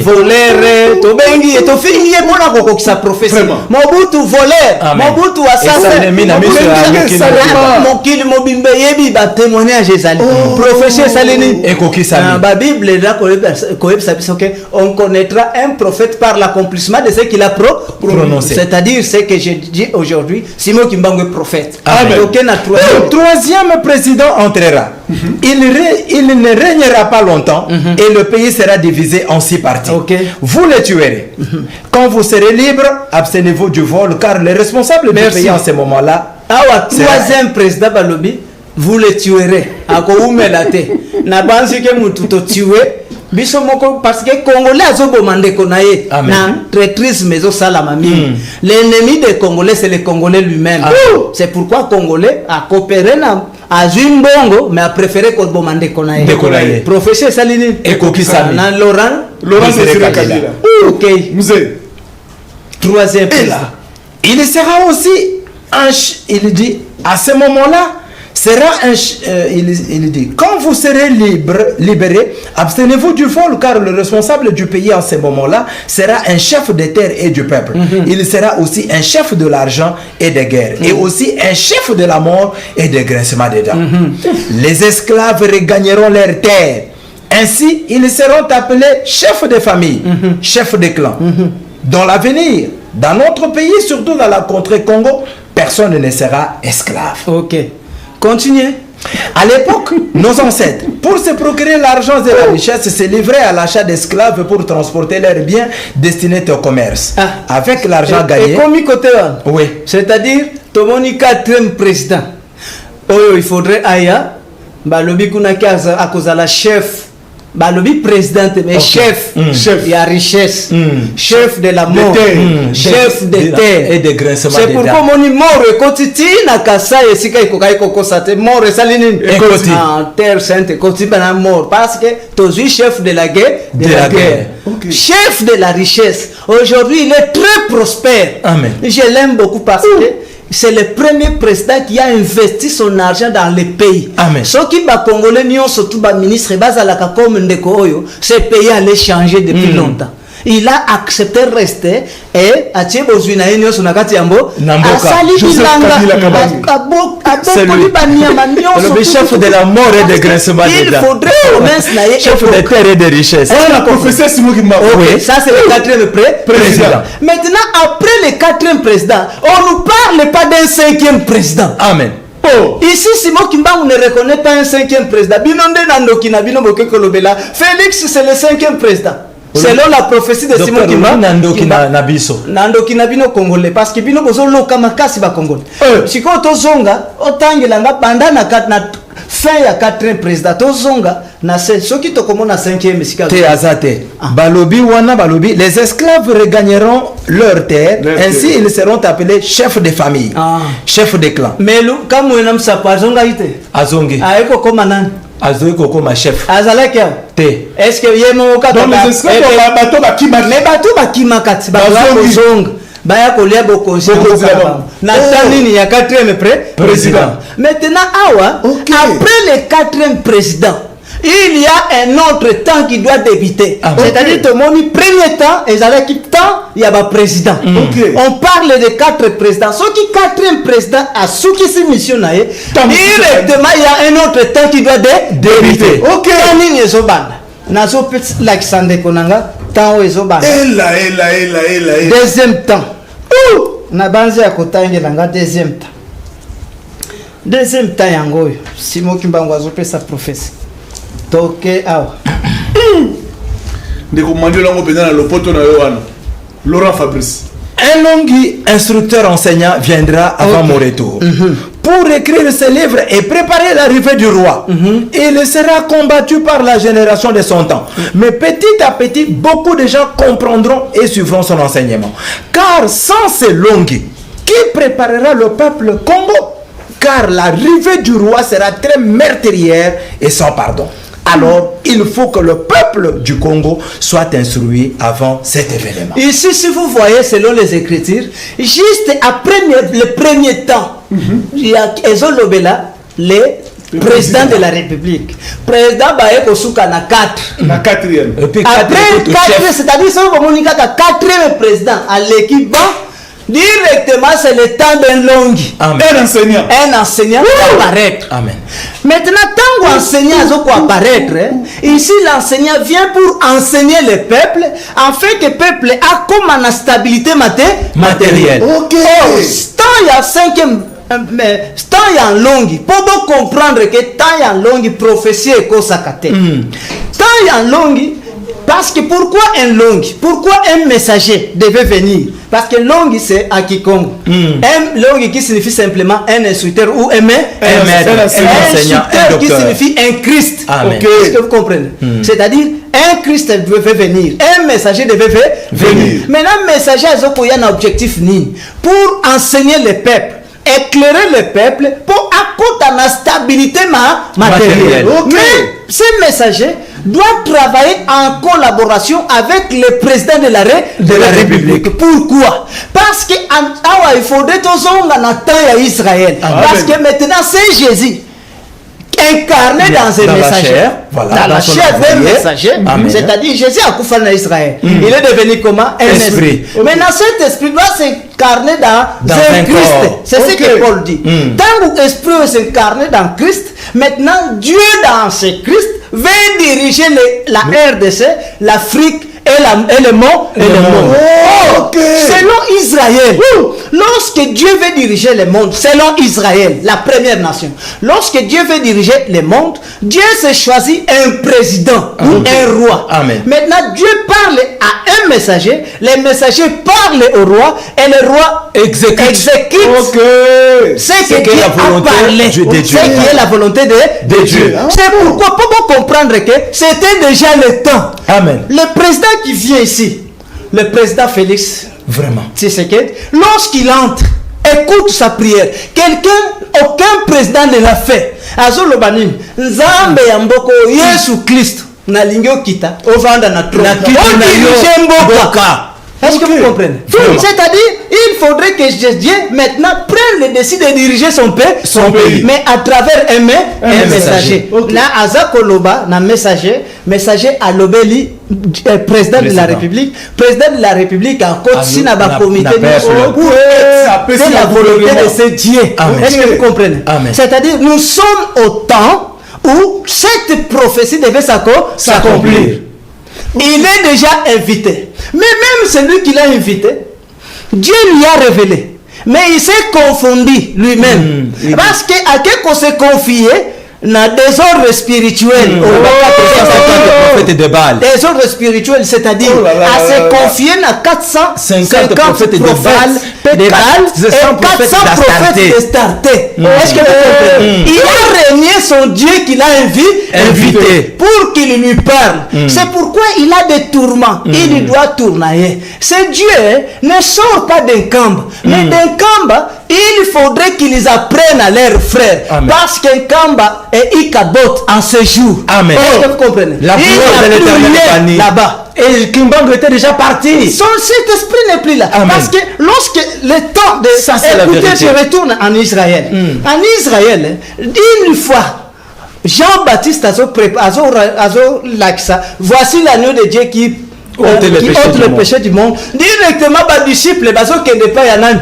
voleur to bengi et to fingi bona kokokisa prophétie. Mobutu voleur, Mobutu assassin. Mokili mobimbe yebi ba témoignage ezali. Prophétie salini ekokisa. Ba Bible là on connaîtra un prophète par l'accomplissement de ce qu'il a prononcé. C'est-à-dire ce que je dis aujourd'hui, Simon Kimbangu est prophète. Le troisième président entrera. Il ne régnera pas longtemps et le pays sera divisé en 6 parties. Vous le tuerez. Quand vous serez libre, abstenez-vous du vol car les responsables du pays en ce moment-là. Troisième président Balobi, vous le tuerez. Parce que Congolais na traîtrise mais l'ennemi des Congolais c'est le Congolais lui-même. C'est pourquoi Congolais a coopéré à Zimbongo mais a préféré qu'on bomande konaye. Professeur Salini Ekokisami. Laurent Désiré Kabila. OK. Troisième président. Il sera aussi il dit à ce moment-là sera il dit quand vous serez libérés, abstenez-vous du vol car le responsable du pays en ce moment-là sera un chef de terre et du peuple. Il sera aussi un chef de l'argent et de guerre et aussi un chef de la mort et de grincement des dents. Les esclaves regagneront leur terre. Ainsi, ils seront appelés chefs de famille, chefs de clan. Dans l'avenir, dans notre pays, surtout dans la contrée Congo, personne ne sera esclave. OK. Continuez. À l'époque, nos ancêtres, pour se procurer l'argent et la richesse, se livraient à l'achat d'esclaves pour transporter leurs biens destinés au commerce. Avec l'argent gagné. Oui. C'est-à-dire, Tomoni 4e président. Il faudrait aya, balobi kunakaza à cause de la chef. Balobi président mais chef, il y a richesse, chef de la mort, chef de terre et de grincement. C'est pourquoi mon mort est quotidien à Kassa et si quelqu'un est mort et saline en terre sainte quotidien mort parce que tu es chef de la guerre, chef de la richesse. Aujourd'hui il est très prospère. Amen. Je l'aime beaucoup parce que c'est le premier président qui a investi son argent dans le pays. Amen. Ce qui va Congolais, surtout le ministre, ce pays allait changer depuis longtemps. Il a accepté de rester et a c'est le chef de la mort et de grincement des dents. Il faudrait chef de terre et de richesse. Oui, ça c'est le 4e président. Maintenant, après le 4e président, on ne nous parle pas d'un 5e président. Amen. Oh. Ici, Simon Kimbangu ne reconnaît pas un 5e président. Binonde Nandoki na bino boke kolobela. Félix, c'est le 5e président. Selon la prophétie de Simon Kimbangu. Nandoki na biso. Nandoki na bino Congolais. Parce que bino bozo loka makasi ba Congolais. Siko tozonga, otangela banda na fin ya 4e président. Tozonga, na ceux qui te commandent na 5e sika. Te azate. Balobi wana balobi, les esclaves regagneront leur terre, ainsi ils seront appelés chefs de famille, chefs de clan. Mais quand vous n'avez pas zonga ite. Azongi. Aeko koma nani? Azoui koko ma chef. Azalaki ya? Te. Est-ce que yemo ka Dans les esclaves, bateau bakimaki. Mais bateau bakimaki, bateau zonga. Baya kolia bokonzi na tanini ya 4e président. Maintenant awa, après le 4e président, il y a un autre temps qui doit débuter. C'est-à-dire que mon premier temps, ils allaient quitter temps, il y a un président. On parle de 4 présidents. Ce qui 4e président a ce qui se missionne, directement il y a un autre temps qui doit débuter. Ok. Nazo Alexandre Konanga, temps deuxième temps. Na banze ya kotangela deuxième temps. Deuxième temps yango Simon Kimbangu azopesa prophétie. Toke awa. Ndeko mandela ngo pena na lopoto na Yohana. Laurent Fabrice. Un longi instructeur enseignant viendra avant mon retour pour écrire ses livres et préparer l'arrivée du roi. Il sera combattu par la génération de son temps. Mais petit à petit, beaucoup de gens comprendront et suivront son enseignement. Car sans ce longi, qui préparera le peuple Congo? Car l'arrivée du roi sera très meurtrière et sans pardon. Alors, il faut que le peuple du Congo soit instruit avant cet événement. Ici, si vous voyez, selon les Écritures, juste après le premier temps, il y a Ezolobela, les présidents de la République. Président Baye Kosuka na 4. Na 4e. Après 4, c'est-à-dire que Monika a 4e président à l'équipe. Directement, c'est le temps d'un long. Un enseignant. Un enseignant va apparaître. Amen. Maintenant, tant qu'enseignant va apparaître, ici l'enseignant vient pour enseigner le peuple, afin que le peuple a comme une stabilité matérielle. Ok. Tant il y a 5e, mais tant il y a un long, pour comprendre que tant il y a un long, prophétie est consacrée. Tant il y a un long, parce que pourquoi un long? Pourquoi un messager devait venir? Parce que long c'est à quiconque. Un long qui signifie simplement un instructeur ou un instructeur qui signifie un Christ. Est-ce que vous comprenez? C'est-à-dire un Christ devait venir, un messager devait venir. Maintenant, un messager a un objectif pour enseigner le peuple, éclairer le peuple pour apporter la stabilité matérielle. Mais ce messager doit travailler en collaboration avec le président de la République. Pourquoi? Parce que il faudrait que Israël. Parce que maintenant c'est Jésus incarné dans un messager, dans la chair d'un messager, c'est-à-dire Jésus a coupé en Israël. Il est devenu comment? Un esprit. Maintenant cet esprit doit s'incarner dans un Christ. C'est ce que Paul dit. Tant que l'esprit s'incarne dans Christ, maintenant Dieu dans ce Christ va diriger la RDC, l'Afrique et le monde. Selon Israël, lorsque Dieu veut diriger le monde, selon Israël, la première nation, lorsque Dieu veut diriger le monde, Dieu se choisit un président ou un roi. Maintenant, Dieu parle à un messager, les messagers parlent au roi et le roi exécute ce que Dieu a parlé, ce qui est la volonté de Dieu. C'est pourquoi, pour comprendre que c'était déjà le temps. Le président qui vient ici, le président Félix, vraiment, lorsqu'il entre, écoute sa prière. Aucun président ne l'a fait. Azolobanim, Nzambe Yamboko, Yesu Christ, na lingyo kita, ovanda na trône. Est-ce que vous comprenez? C'est-à-dire, il faudrait que Dieu maintenant prenne le décide de diriger son pays, mais à travers un messager. Là, Azakoloba, un messager à l'obéli, président de la République, en côte, si n'a pas comité, c'est la volonté de ce Dieu. Est-ce que vous comprenez? C'est-à-dire, nous sommes au temps où cette prophétie devait s'accomplir. Il est déjà invité. Mais même celui qui l'a invité, Dieu lui a révélé. mais il s'est confondu lui-même. Parce que à quelque s'est confié dans désordre spirituel. Prophète de Baal. Désordre spirituel, c'est-à-dire à se confier dans 450 prophètes de Baal et 400 prophètes d'Astarté. Est-ce que vous comprenez? Il a régné son Dieu qu'il a invité pour qu'il lui parle. C'est pourquoi il a des tourments. Il doit tourner. Ce Dieu ne sort pas d'un camp, mais d'un camp, il faudrait qu'ils apprennent à leurs frères. Amen. Parce qu'un camp est Ikabot en ce jour. Amen. Est-ce que vous comprenez? La gloire de l'Éternel là-bas. Et Kimbangu était déjà parti. Son Saint-Esprit n'est plus là. Amen. Parce que lorsque le temps de... Ça, c'est la vérité. je retourne en Israël. En Israël, une fois, Jean-Baptiste a voici l'agneau de Dieu qui ôte le péché du monde. Directement, les disciples, qui n'est pas Yanan.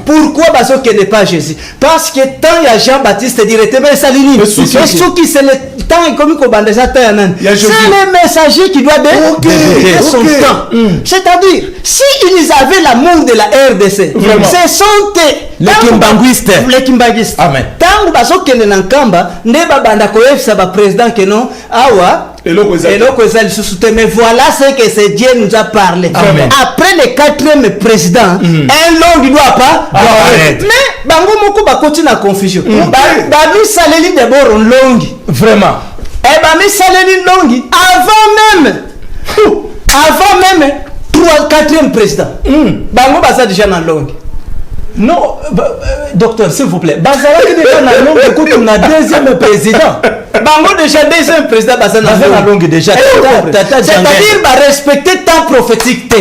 Pourquoi qui n'est pas Jésus? Parce que tant il y a Jean-Baptiste directement, ça l'unit. C'est le temps comme c'est le messager qui doit débuter son temps. C'est-à-dire, s'ils avaient l'amour de la RDC, ce sont les Kimbanguistes. Les Kimbanguistes. Amen. Tant que les Nankamba, ne banda koyef ba président que non, awa. Mais voilà ce que ce Dieu nous a parlé. Amen. Après le 4e président, un long il ne doit pas apparaître. Mais bango moko ba continue la confusion. Bami saleli d'abord en long. Vraiment. Et bami saleli long avant même 4e président. Bango basa déjà dans long. Non, docteur, s'il vous plaît. Bazara qui déjà dans long, écoute, on a 2e président. Bango déjà 2e président basa dans longue déjà. C'est-à-dire respecter temps prophétique.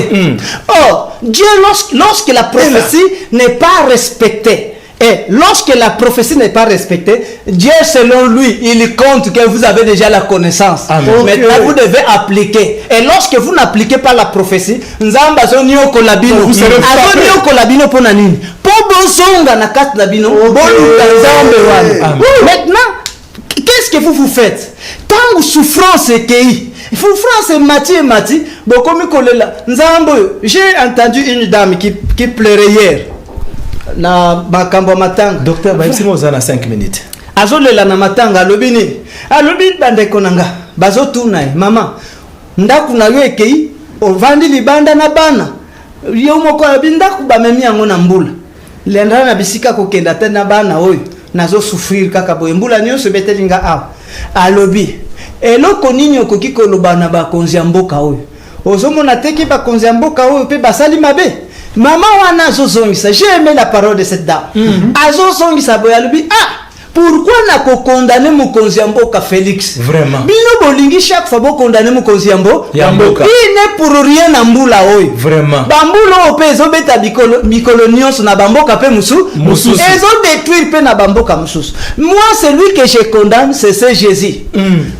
Or, Dieu lorsque la prophétie n'est pas respectée, et lorsque la prophétie n'est pas respectée, Dieu selon lui, il compte que vous avez déjà la connaissance. Maintenant vous devez appliquer. Et lorsque vous n'appliquez pas la prophétie, maintenant, qu'est-ce que vous faites? Tant souffrance est qu'il souffrance Mati, j'ai entendu une dame qui pleurait hier. Na makambo matanga docteur baisimo za na 5 minutes azolela na matanga alobini bande konanga bazotuna mama ndaku na yo ekei ovandi libanda na bana yo moko bindaku bamemi yango na mbula lenda na bisika kokenda te na bana oyo nazo souffrir kaka boye mbula nyonso betelinga awa alobi eloko nini okoki koloba na bakonzi ya mboka oyo ozomona teki bakonzi ya mboka oyo pe basali mabe. Maman wana azozongisa, j'ai aimé la parole de cette dame. Azozongisa boyalubi pourquoi n'a ko condamné Mokonzi Mboka Félix? Vraiment. Bino bolingi chaque fois bo condamné Mokonzi Mboka. Il n'est pour rien na mbula oyo. Vraiment. Bambulo opezo beta bikolonions na bamboka pe musu. Ils ont détruit pe na bamboka musu. Moi celui que je condamne c'est Jésus.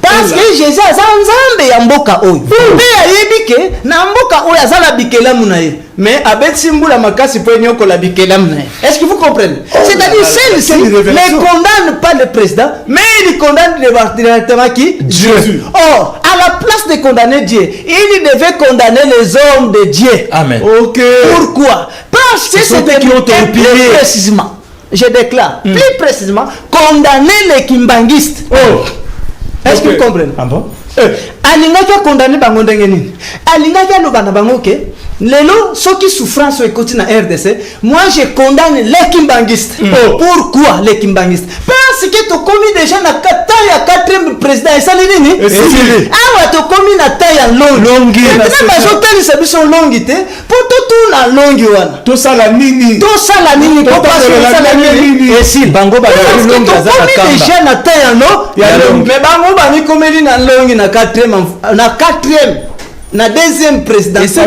Parce que Jésus a nzambe ya mboka oyo. Pe ayebike na mboka oyo azala bikela munaye. Mais avec Simbula Makasi pour la bikelam. Est-ce que vous comprenez? C'est-à-dire celle-ci ne condamne pas le président, mais il condamne directement qui? Dieu. Or, à la place de condamner Dieu, il devait condamner les hommes de Dieu. Amen. Ok. Pourquoi? Parce que c'est des qui ont plus précisément. Je déclare, plus précisément, condamner les kimbangistes. Est-ce que vous comprenez? Ah bon? Alingaki condamné bango ndenge nini? Alingaki lobana bango ke lelo soki souffrance ekoti na RDC, moi je condamne les kimbangistes. Pourquoi les kimbangistes? Parce que to komi déjà na kata ya 4e président esali nini? Awa to komi na ta ya longi. Na bazo tali sabiso longi te, poto tu na longi wana. To sala nini? Ko passe sala nini? Esi bango ba longi za na kamba. Déjà na ta ya longi. Mais bango ba ni komeli na longi na 4e. Na 2e président. Et ce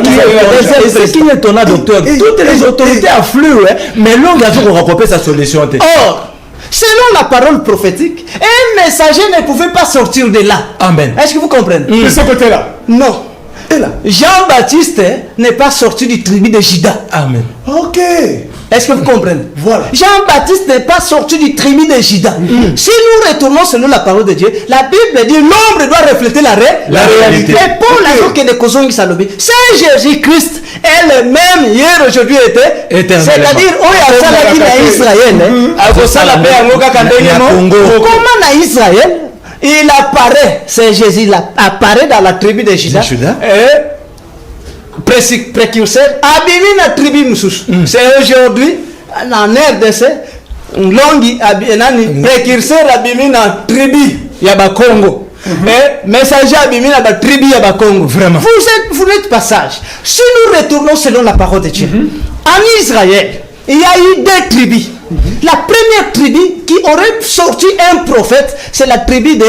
qui est étonnant, docteur, toutes les autorités affluent, mais l'on a toujours rencontré sa solution. Or, selon la parole prophétique, un messager ne pouvait pas sortir de là. Amen. Est-ce que vous comprenez? De ce côté-là? Non. Jean-Baptiste n'est pas sorti du tribu de Juda. Amen. Ok. Est-ce que vous comprenez? Voilà. Jean-Baptiste n'est pas sorti du tribu de Juda. Si nous retournons selon la parole de Dieu, la Bible dit l'ombre doit refléter la réalité. Et Paul a dit que des causes salobi. C'est Jésus-Christ est le même hier, aujourd'hui, était. C'est-à-dire, on y a ça là Israël. Comment dans Israël, il apparaît, c'est Jésus, il apparaît dans la tribu de Juda. Précurseur, abimi na tribu musus. C'est aujourd'hui, en RDC, longi abinani précurseur abimi na tribu yaba Congo. Messager abimi na tribu yaba Congo. Vraiment. Vous n'êtes pas sage. Si nous retournons selon la parole de Dieu, en Israël, il y a eu deux tribus. La première tribu qui aurait sorti un prophète, c'est la tribu de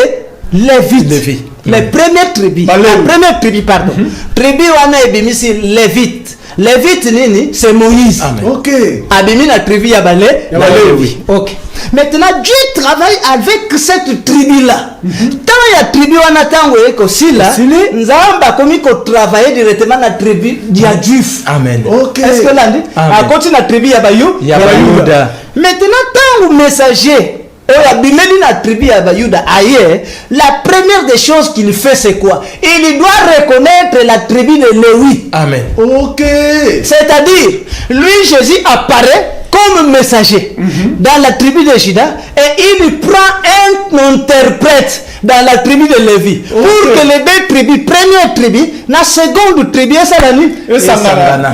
Lévite. Les premières tribus, la première tribu, pardon. Tribu wana ebimisi Lévite. Lévite nini, c'est Moïse. Amen. Ok. Abimi la tribu ya Lévi. Ok. Maintenant Dieu travaille avec cette tribu là. Tant il y a tribu wana tango eko sila, nzamba komi ko travailler directement na tribu dia juif. Amen. Ok. Est-ce que là dit? A continue la tribu ya Yuda. Maintenant tango messager la tribu la première des choses qu'il fait, c'est quoi? Il doit reconnaître la tribu de Lévi. Amen. Ok. C'est-à-dire, lui, Jésus apparaît comme messager dans la tribu de Juda et il prend un interprète dans la tribu de Lévi pour que les deux tribus, première tribu, la seconde tribu, et ça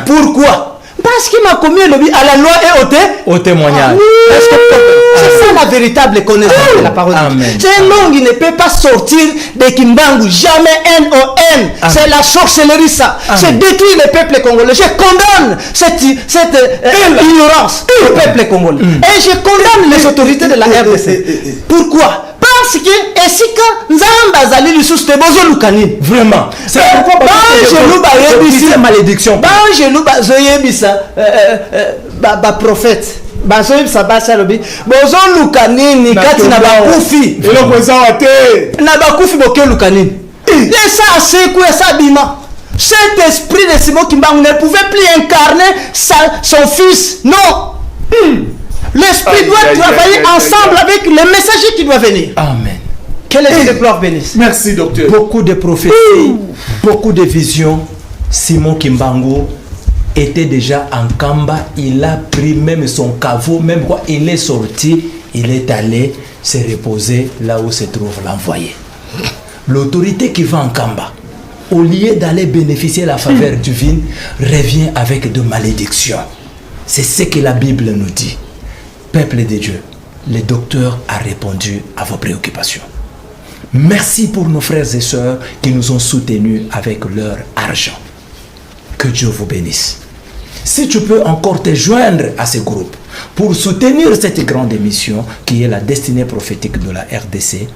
pourquoi? Parce qu'il m'a commis le à la loi et au témoignage. C'est ça la véritable connaissance de la parole. C'est un nom qui ne peut pas sortir de Kimbangu. Jamais N-O-N. C'est la sorcellerie ça. C'est détruire le peuple congolais. Je condamne cette ignorance du peuple congolais. Et je condamne les autorités de la RDC. Pourquoi? Parce que esika nzamba zali lisusu te bozo lukani vraiment c'est pourquoi c'est malédiction banjelu bazoyebisa ba prophète bazoyebisa basa lobi bozo lukani ni kati na bakufi eloko ezawa te na bakufi boke lukani et ça c'est quoi ça bima cet esprit de Simon Kimbangu ne pouvait plus incarner son fils non. L'esprit doit travailler ensemble avec les messagers qui doivent venir. Amen. Quel est le gloire bénisse? Merci, docteur. Beaucoup de prophéties, beaucoup de visions. Simon Kimbangu était déjà en Kamba. Il a pris même son caveau, même quoi. Il est sorti, il est allé se reposer là où se trouve l'envoyé. L'autorité qui va en Kamba, au lieu d'aller bénéficier de la faveur divine, revient avec de malédictions. C'est ce que la Bible nous dit. Peuple de Dieu, le docteur a répondu à vos préoccupations. Merci pour nos frères et sœurs qui nous ont soutenus avec leur argent. Que Dieu vous bénisse. Si tu peux encore te joindre à ce groupe pour soutenir cette grande émission qui est la destinée prophétique de la RDC.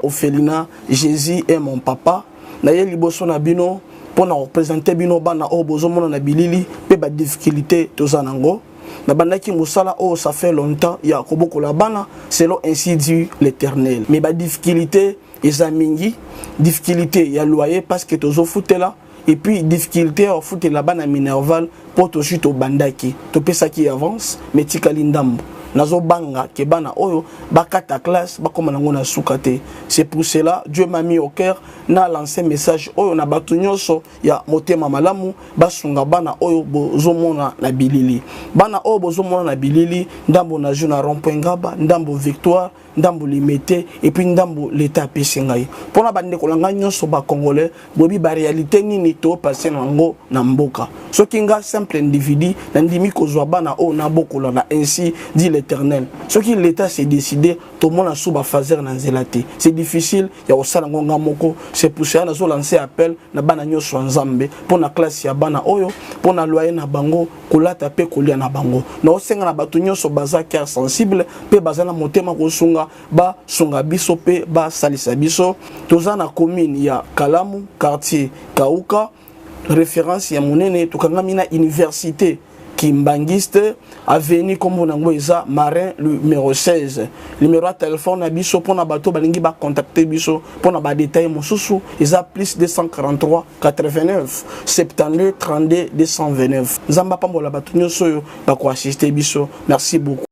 Ophelina, Jésus est mon papa. Naye liboso na bino pour nous représenter bino bana o bozomona na bilili pe ba difficulté tozanango na bandaki musala o ça fait longtemps ya koboko la bana selon ainsi dit l'Éternel mais ba difficulté ezamingi difficulté ya loyer parce que tozo futela et puis difficulté au futela bana minerval pour to chito bandaki to pesa qui avance mais tikali ndambo nazo banga ke bana oyo bakata classe bakoma nango na sukate. C'est pour cela Dieu m'a mis au cœur na lancer message oyo na batu nyonso ya motema malamu basunga bana oyo bozomona na bilili bana oyo bozomona na bilili ndambo na juna rond-point Ngaba ndambo Victoire ndambo Limité et puis ndambo l'état pesengai pona bande kolanga nyonso ba congolais bobi ba réalité nini to passer nango na mboka soki nga simple individu na ndimi kozwa bana oyo na bokola na ainsi dit l'Éternel. Ce qui l'État s'est décidé, tout le monde a sous fazer na zelate. C'est difficile, il y a aussi ngonga moko. C'est pour ça que nous lancé appel na bana nyoso nzambe pour na classe ya bana oyo, pour na loyer na bango, kolata pe kolia na bango. Na osenga na batu nyoso baza cœur sensible, pe baza na motema ko sunga ba sunga biso pe ba salisa biso. Toza na commune ya Kalamu, quartier Kauka, référence ya monene to kanga mina université Kimbangiste, avenue comme on a Marin, le numéro 16. Numéro de téléphone, biso pour na bateau, balingi ba contacter biso pour na ba détail mon sous, ils a plus 243 89 72 32 229. Zamba pambola bato nyoso ba ko assister biso. Merci beaucoup.